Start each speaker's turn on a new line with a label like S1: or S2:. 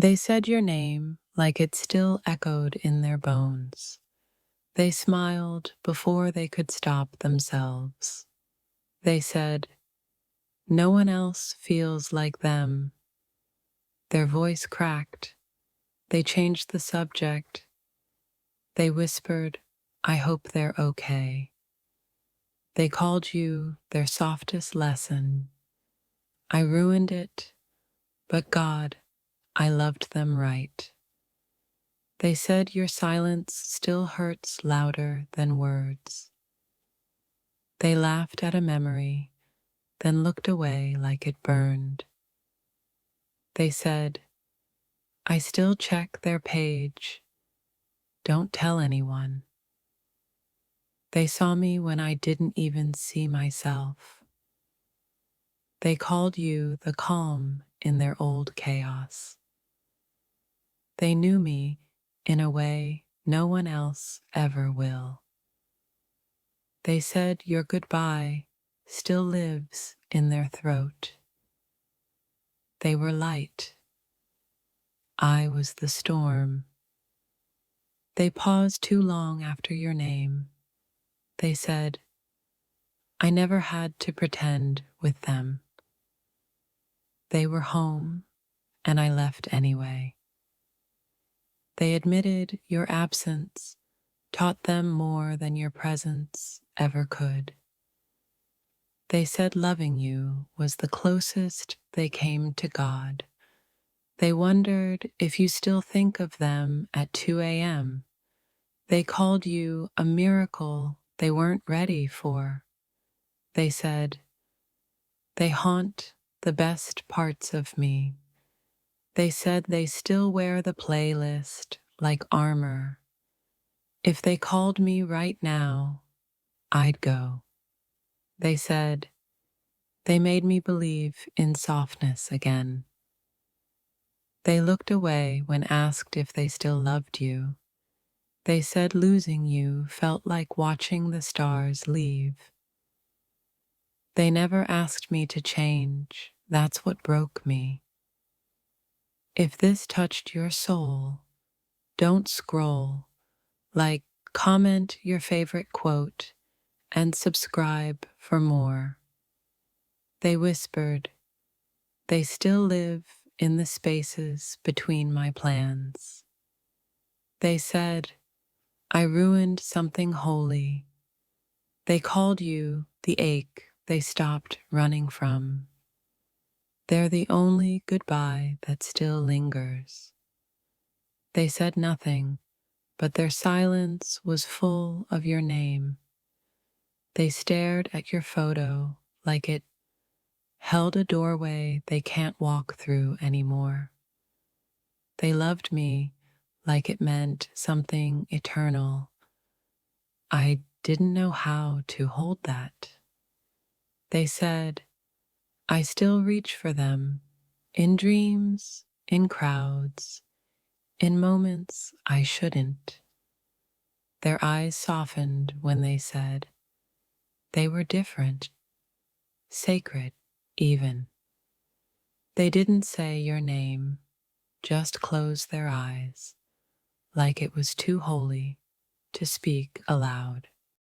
S1: They said your name like it still echoed in their bones. They smiled before they could stop themselves. They said, "No one else feels like them." Their voice cracked. They changed the subject. They whispered, "I hope they're okay." They called you their softest lesson. I ruined it, but God, I loved them right. They said your silence still hurts louder than words. They laughed at a memory, then looked away like it burned. They said, "I still check their page. Don't tell anyone." They saw me when I didn't even see myself. They called you the calm in their old chaos. They knew me in a way no one else ever will. They said your goodbye still lives in their throat. They were light. I was the storm. They paused too long after your name. They said, "I never had to pretend with them." They were home, and I left anyway. They admitted your absence taught them more than your presence ever could. They said loving you was the closest they came to God. They wondered if you still think of them at 2 a.m. They called you a miracle they weren't ready for. They said, "They haunt the best parts of me." They said they still wear the playlist like armor. If they called me right now, I'd go. They said, they made me believe in softness again. They looked away when asked if they still loved you. They said losing you felt like watching the stars leave. They never asked me to change. That's what broke me. If this touched your soul, don't scroll. Like, comment your favorite quote and subscribe for more. They whispered, they still live in the spaces between my plans. They said, I ruined something holy. They called you the ache they stopped running from. They're the only goodbye that still lingers. They said nothing, but their silence was full of your name. They stared at your photo like it held a doorway they can't walk through anymore. They loved me like it meant something eternal. I didn't know how to hold that. They said, I still reach for them, in dreams, in crowds, in moments I shouldn't. Their eyes softened when they said, they were different, sacred even. They didn't say your name, just closed their eyes, like it was too holy to speak aloud.